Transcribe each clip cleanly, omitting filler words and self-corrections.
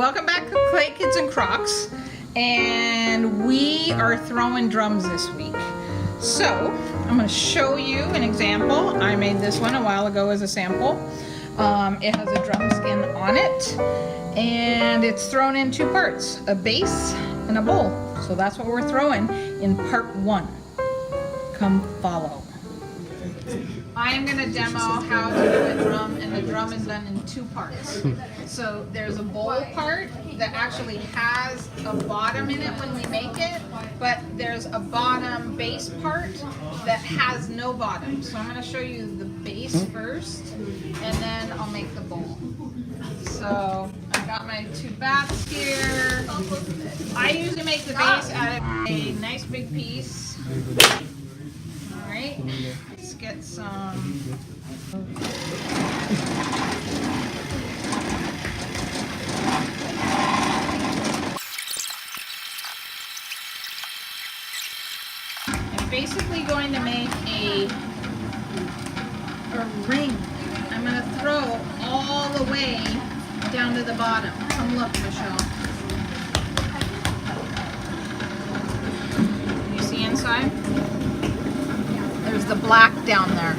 Welcome back to Clay Kids and Crocs, and we are throwing drums this week. So I'm going to show you an example. I made this one a while ago as a sample. It has a drum skin on it, and it's thrown in two parts, a base and a bowl. So that's what we're throwing in part one. Come follow. I am going to demo how to do a drum, and the drum is done in two parts. So there's a bowl part that actually has a bottom in it when we make it, but there's a bottom base part that has no bottom. So I'm going to show you the base first, and then I'll make the bowl. So I've got my two bats here. I usually make the base out of a nice big piece. Alright, let's get some. I'm basically going to make a ring. I'm going to throw all the way down to the bottom. Come look, Michelle. You see inside? There's the black down there.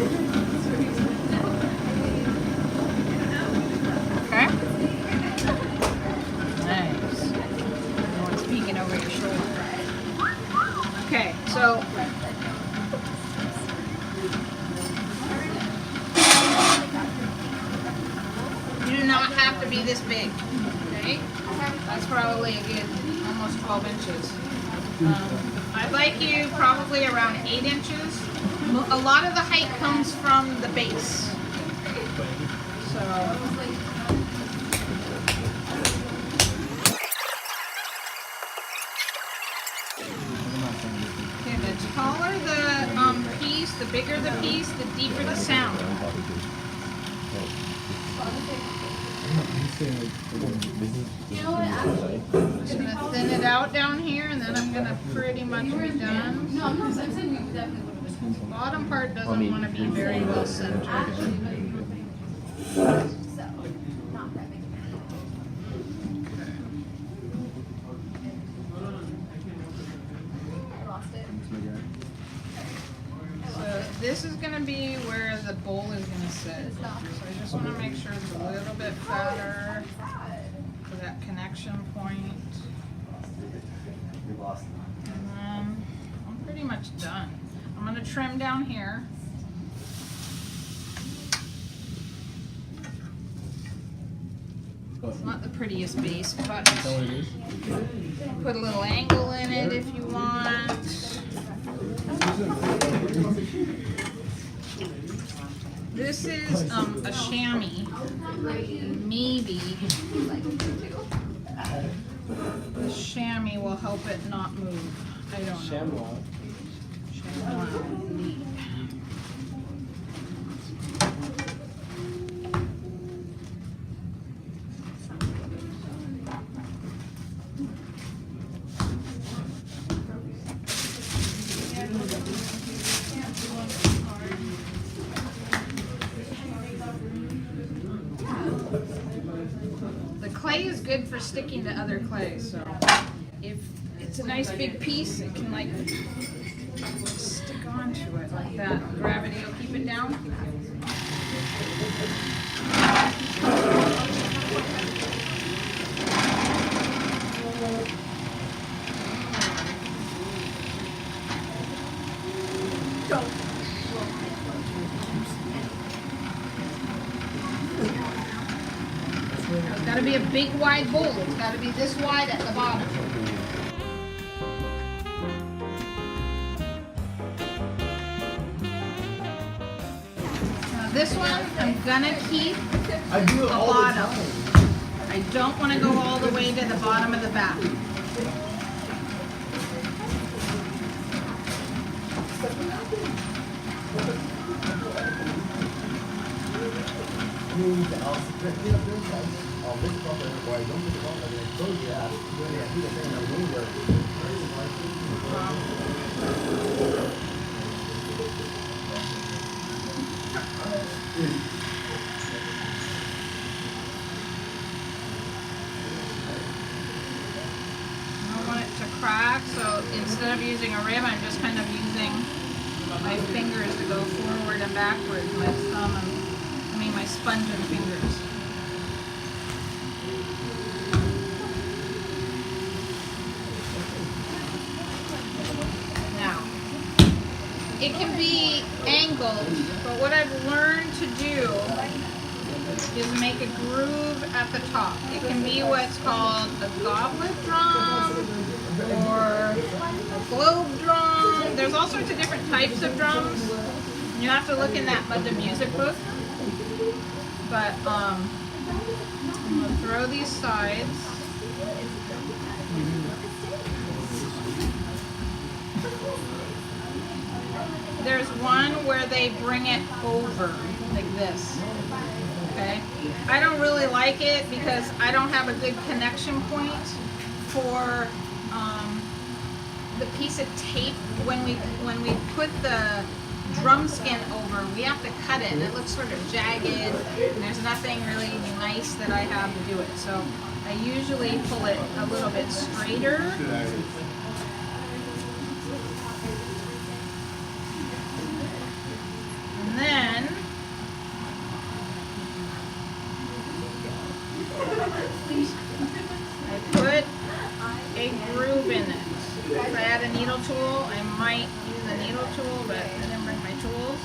Okay? Nice. No one's peeking over your shoulder. Okay, so you do not have to be this big. Okay? That's probably a good almost 12 inches. I'd like you probably around 8 inches. A lot of the height comes from the base. So okay, the taller the piece, the bigger the piece, the deeper the sound. I'm gonna thin it out down here, and then I'm gonna pretty much be done. No, I'm not saying we definitely would have been. The bottom part doesn't want to be very well centered. So this is going to be where the bowl is going to sit. So I just want to make sure it's a little bit fatter for that connection point. And then I'm pretty much done. I'm going to trim down here. It's not the prettiest base, but put a little angle in it if you want. This is a chamois. Maybe the chamois will help it not move. I don't know. Chamois. The clay is good for sticking to other clay, so if it's a nice big piece, it can like stick onto it like that. Gravity will keep it down. It's got to be a big wide bowl. It's got to be this wide at the bottom. This one, I'm gonna keep the bottom. I don't want to go all the way to the bottom of the bat. instead of using a rib, I'm just kind of using my fingers to go forward and backwards, my thumb and, my sponge and fingers. Now, it can be angled, but what I've learned to do is make a groove at the top. It can be what's called a goblet drum or a globe drum. There's all sorts of different types of drums. You have to look in that the music book. But I'm gonna throw these sides. There's one where they bring it over like this. Okay, I don't really like it because I don't have a good connection point for the piece of tape. When we put the drum skin over, we have to cut it and it looks sort of jagged and there's nothing really nice that I have to do it. So I usually pull it a little bit straighter. And then I put a groove in it. If I had a needle tool, I might use a needle tool, but I didn't bring my tools.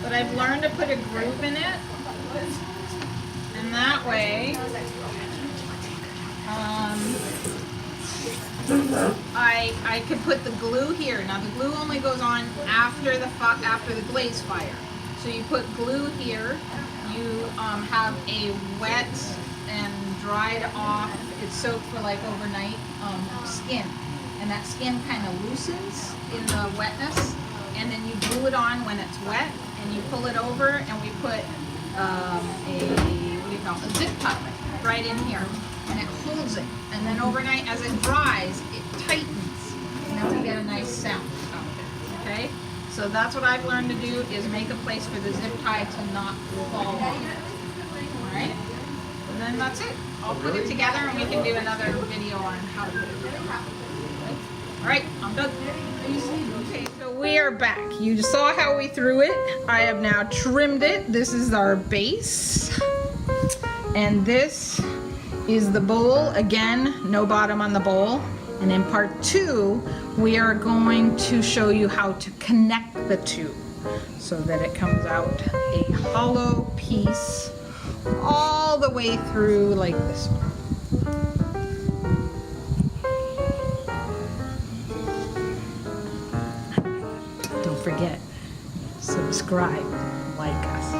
But I've learned to put a groove in it, and that way I could put the glue here. Now the glue only goes on after the glaze fire. So you put glue here. You have a wet and dried off, it's soaked for like overnight, skin. And that skin kind of loosens in the wetness. And then you glue it on when it's wet and you pull it over and we put a zip tie right in here. And it holds it. And then overnight as it dries, it tightens. And then we get a nice sound out of it, okay? So that's what I've learned to do, is make a place for the zip tie to not fall off. All right? And then that's it. I'll put it together and we can do another video on how to put it together. Okay? All right, I'm done. Okay, so we are back. You just saw how we threw it. I have now trimmed it. This is our base. And this is the bowl. Again, no bottom on the bowl. And in part 2, we are going to show you how to connect the two so that it comes out a hollow piece all the way through like this one. Don't forget, subscribe, like us.